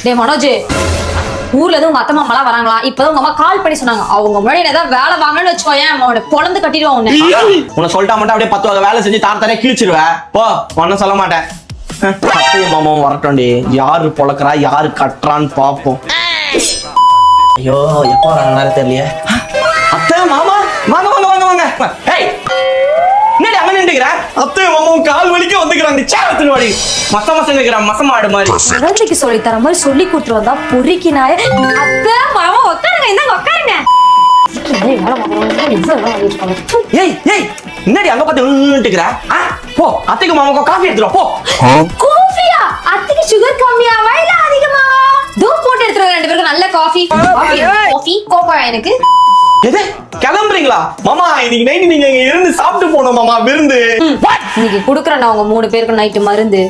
டேய் மனோஜ், ஊர்ல இருந்து உங்க அத்தை மாமாலாம் வராங்களா? இப்பதான் உங்க அம்மா கால் பண்ணி சொன்னாங்க. அவங்க முன்னாடி ஏதாவது வேலை வாங்கணும்னு வச்சுக்கோயேன், அவனை பொழந்து கட்டிடுவான் உன்னை. உன்னை சொல்லிட்டா மட்டும் அப்படியே 10 வகை வேலை செஞ்சு தாரே கிழிச்சிருவேன். போ, ஒன்னும் சொல்ல மாட்டேன். அத்தையும் மாமாவும் வரட்டோண்டி, யாரு பொழக்கிறா யாரு கட்டுறான்னு பாப்போம். ஐயோ, எப்போ வராங்க தெரியலையே. அத்தை மாமா வாங்க வாங்க வாங்க வாங்க. ஏய், என்னடி அங்க நின்றுக்கிற? அத்தையும் மாமாவும் கால் வலிக்க வந்துக்கிறாங்க. சேவத்தின் வலி மச மசம் நிற்கிறான், மசமாடு மாதிரி. குழந்தைக்கு சொல்லி தர மாதிரி சொல்லி கொடுத்துட்டு வந்தா பொறுக்கினாய. அத்தை மாமா உட்காருங்க, இந்தாங்க உட்காருங்க. ஏய் ஏய், என்னடி அங்க பார்த்து போ, அத்தைக்கு மாமாவுக்கு காஃபி எடுத்துரும் போ. காஃபியா? அத்தைக்கு சுகர் கம்மியாவா இல்ல அதிகமா? தோ போட்டு எடுத்துருங்க ரெண்டு பேருக்கு நல்ல காஃபி. காஃபி கோப்பா எனக்கு. எது கிளம்புறீங்களா மாமா? இன்னைக்கு நைட்டு நீங்க இங்க இருந்து சாப்பிட்டு போனோம் மாமா, விருந்து. இன்னைக்கு குடுக்குறேன் நான் உங்க 3 பேருக்கு நைட்டு மருந்து.